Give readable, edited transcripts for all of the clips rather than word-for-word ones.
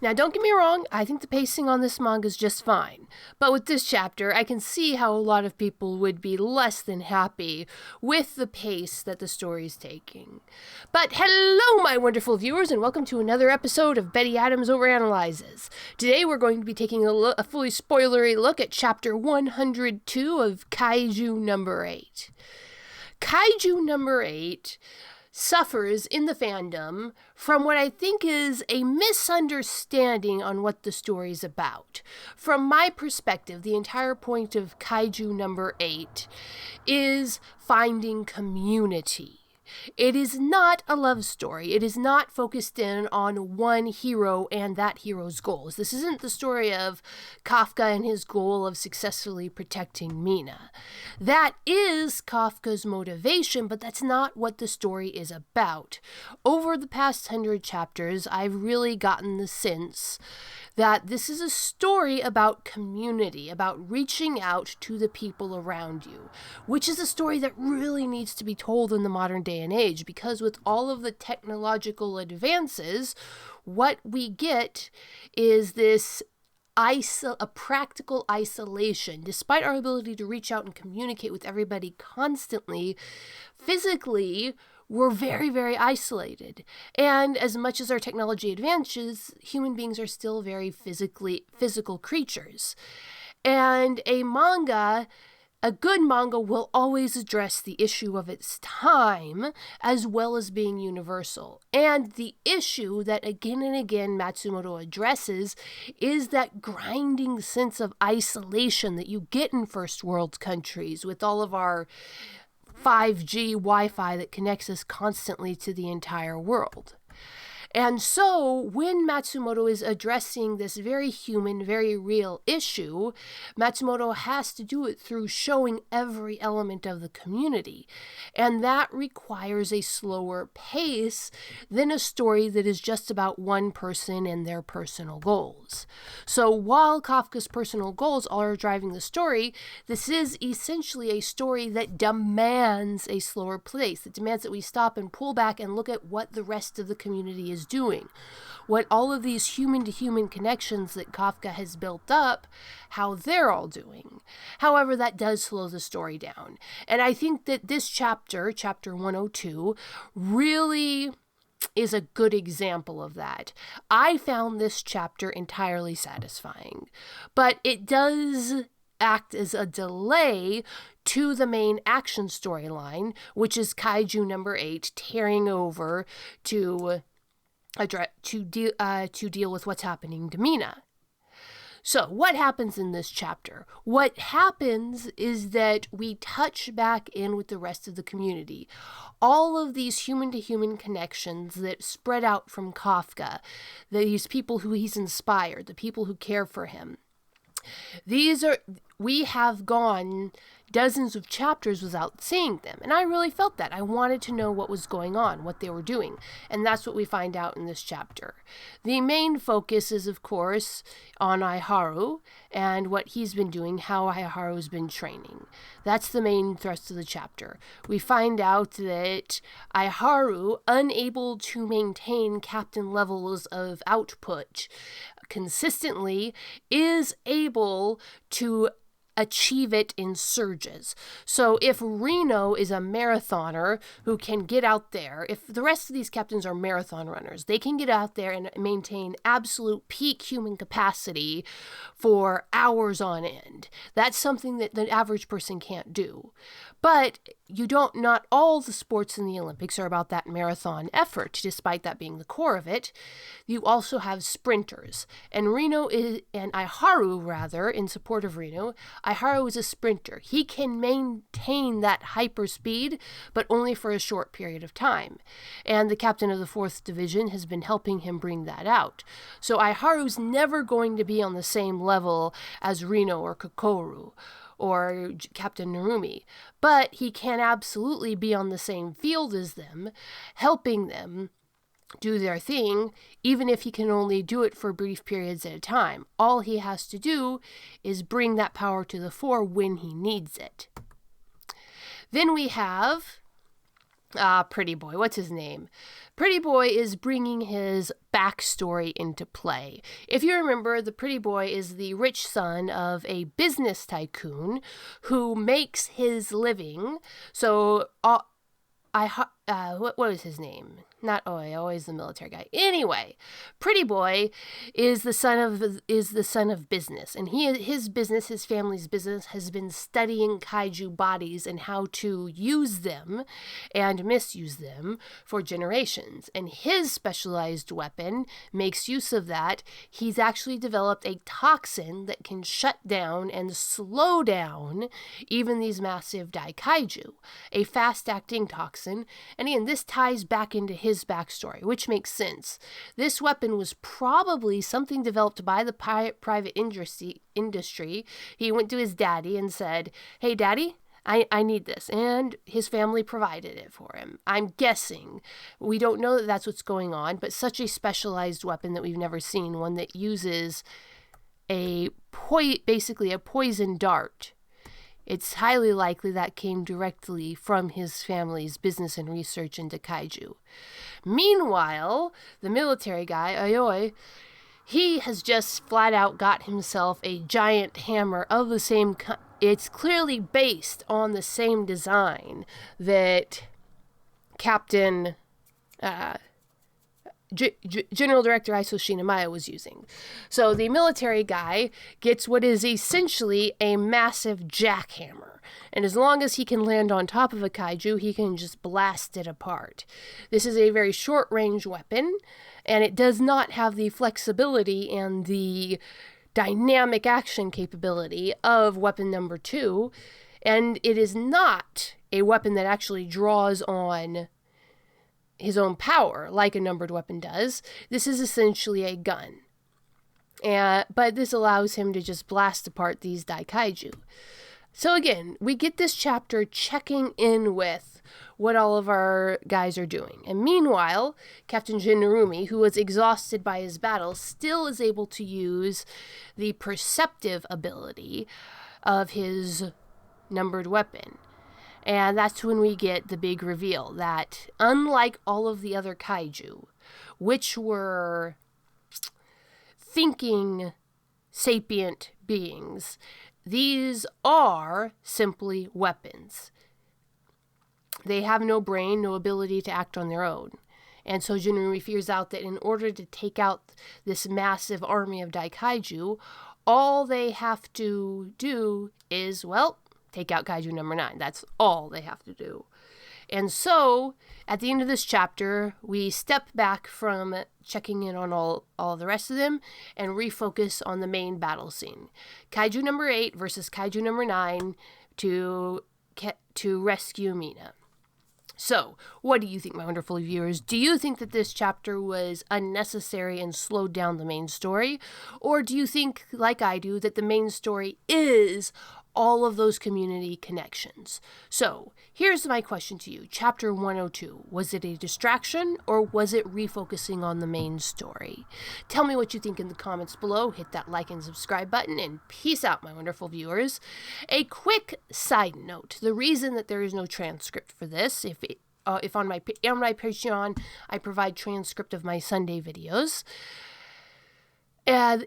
Now, don't get me wrong, I think the pacing on this manga is just fine. But with this chapter, I can see how a lot of people would be less than happy with the pace that the story is taking. But hello, my wonderful viewers, and welcome to another episode of Betty Adams Overanalyzes. Today, we're going to be taking a fully spoilery look at chapter 102 of Kaiju number 8. Kaiju number 8 suffers in the fandom from what I think is a misunderstanding on what the story is about. From my perspective, the entire point of Kaiju number 8 is finding community. It is not a love story. It is not focused in on one hero and that hero's goals. This isn't the story of Kafka and his goal of successfully protecting Mina. That is Kafka's motivation, but that's not what the story is about. Over the past 100 chapters, I've really gotten the sense that this is a story about community, about reaching out to the people around you, which is a story that really needs to be told in the modern day and age, because with all of the technological advances, what we get is this a practical isolation. Despite our ability to reach out and communicate with everybody constantly, physically, we're very, very isolated. And as much as our technology advances, human beings are still very physical creatures. And a good manga will always address the issue of its time as well as being universal. And the issue that again and again Matsumoto addresses is that grinding sense of isolation that you get in first world countries with all of our 5G Wi-Fi that connects us constantly to the entire world. And so when Matsumoto is addressing this very human, very real issue, Matsumoto has to do it through showing every element of the community. And that requires a slower pace than a story that is just about one person and their personal goals. So while Kafka's personal goals are driving the story, this is essentially a story that demands a slower pace. It demands that we stop and pull back and look at what the rest of the community is doing, what all of these human-to-human connections that Kafka has built up, how they're all doing. However, that does slow the story down. And I think that this chapter 102, really is a good example of that. I found this chapter entirely satisfying, but it does act as a delay to the main action storyline, which is Kaiju number 8 tearing over to deal with what's happening to Mina. So what happens in this chapter? What happens is that we touch back in with the rest of the community. All of these human-to-human connections that spread out from Kafka, these people who he's inspired, the people who care for him. We have gone dozens of chapters without seeing them. And I really felt that. I wanted to know what was going on, what they were doing. And that's what we find out in this chapter. The main focus is, of course, on Aiharu and what he's been doing, how Aiharu's been training. That's the main thrust of the chapter. We find out that Aiharu, unable to maintain captain levels of output consistently, is able to achieve it in surges. So if Reno is a marathoner who can get out there, if the rest of these captains are marathon runners, they can get out there and maintain absolute peak human capacity for hours on end. That's something that the average person can't do. But not all the sports in the Olympics are about that marathon effort, despite that being the core of it. You also have sprinters. And Aiharu, in support of Reno, Aiharu is a sprinter. He can maintain that hyper speed, but only for a short period of time. And the captain of the 4th Division has been helping him bring that out. So Aiharu's never going to be on the same level as Reno or Kokoru or Captain Narumi, but he can absolutely be on the same field as them, helping them do their thing, even if he can only do it for brief periods at a time. All he has to do is bring that power to the fore when he needs it. Then we have Pretty Boy. What's his name? Pretty Boy is bringing his backstory into play. If you remember, the Pretty Boy is the rich son of a business tycoon who makes his living. So, what was his name? Not always the military guy. Anyway, Pretty Boy is the son of business, and his family's business has been studying kaiju bodies and how to use them and misuse them for generations. And his specialized weapon makes use of that. He's actually developed a toxin that can shut down and slow down even these massive daikaiju, a fast-acting toxin. And again, this ties back into his backstory, which makes sense. This weapon was probably something developed by the private industry. He went to his daddy and said, "Hey, Daddy, I need this." And his family provided it for him. I'm guessing. We don't know that that's what's going on, but such a specialized weapon that we've never seen, one that uses basically a poison dart. It's highly likely that came directly from his family's business and research into kaiju. Meanwhile, the military guy, Aoi, he has just flat out got himself a giant hammer of the same it's clearly based on the same design that Captain General Director Iso Shinamaya was using. So the military guy gets what is essentially a massive jackhammer, and as long as he can land on top of a kaiju, he can just blast it apart. This is a very short-range weapon, and it does not have the flexibility and the dynamic action capability of weapon number 2, and it is not a weapon that actually draws on his own power like a numbered weapon does. This is essentially a gun. But this allows him to just blast apart these daikaiju. So again, we get this chapter checking in with what all of our guys are doing. And meanwhile, Captain Jinarumi, who was exhausted by his battle, still is able to use the perceptive ability of his numbered weapon. And that's when we get the big reveal that, unlike all of the other kaiju, which were thinking sapient beings, these are simply weapons. They have no brain, no ability to act on their own. And so Jinrui figures out that in order to take out this massive army of daikaiju, all they have to do is, take out kaiju number 9. That's all they have to do. And so, at the end of this chapter, we step back from checking in on all the rest of them and refocus on the main battle scene. Kaiju number 8 versus kaiju number 9 to rescue Mina. So, what do you think, my wonderful viewers? Do you think that this chapter was unnecessary and slowed down the main story? Or do you think, like I do, that the main story is all of those community connections? So, here's my question to you. Chapter 102, was it a distraction or was it refocusing on the main story? Tell me what you think in the comments below. Hit that like and subscribe button, and peace out, my wonderful viewers. A quick side note. The reason that there is no transcript for this, if on my Patreon I provide transcript of my Sunday videos,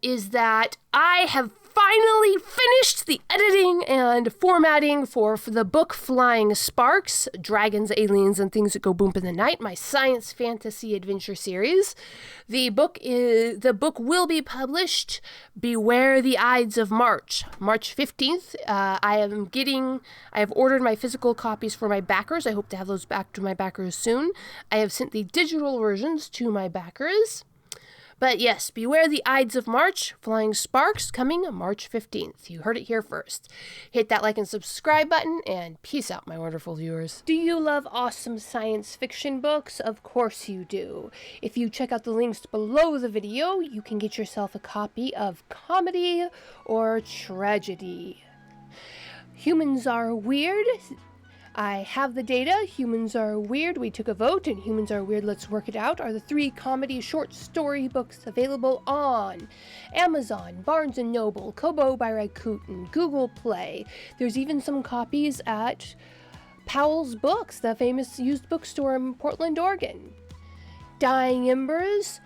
is that I have finally finished the editing and formatting for the book Flying Sparks, Dragons, Aliens, and Things That Go Boom in the Night, my science fantasy adventure series. The book will be published Beware the Ides of March 15th. I have ordered my physical copies for my backers. I hope to have those back to my backers soon. I have sent the digital versions to my backers. But yes, Beware the Ides of March, Flying Sparks, coming March 15th. You heard it here first. Hit that like and subscribe button, and peace out, my wonderful viewers. Do you love awesome science fiction books? Of course you do. If you check out the links below the video, you can get yourself a copy of Comedy or Tragedy. Humans Are Weird. I have the data. Humans Are Weird. We took a vote, and Humans Are Weird, Let's Work It Out are the 3 comedy short story books available on Amazon, Barnes & Noble, Kobo by Rakuten, Google Play. There's even some copies at Powell's Books, the famous used bookstore in Portland, Oregon. Dying Embers,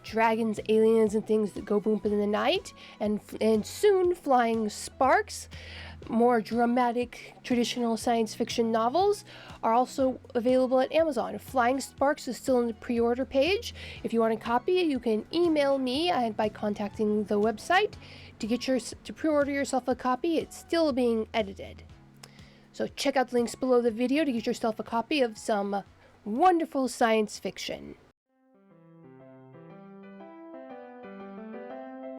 dragons, aliens, and things that go boom in the night, and soon Flying Sparks. More dramatic, traditional science fiction novels are also available at Amazon. Flying Sparks is still on the pre-order page. If you want a copy, you can email me by contacting the website to pre-order yourself a copy. It's still being edited. So check out the links below the video to get yourself a copy of some wonderful science fiction.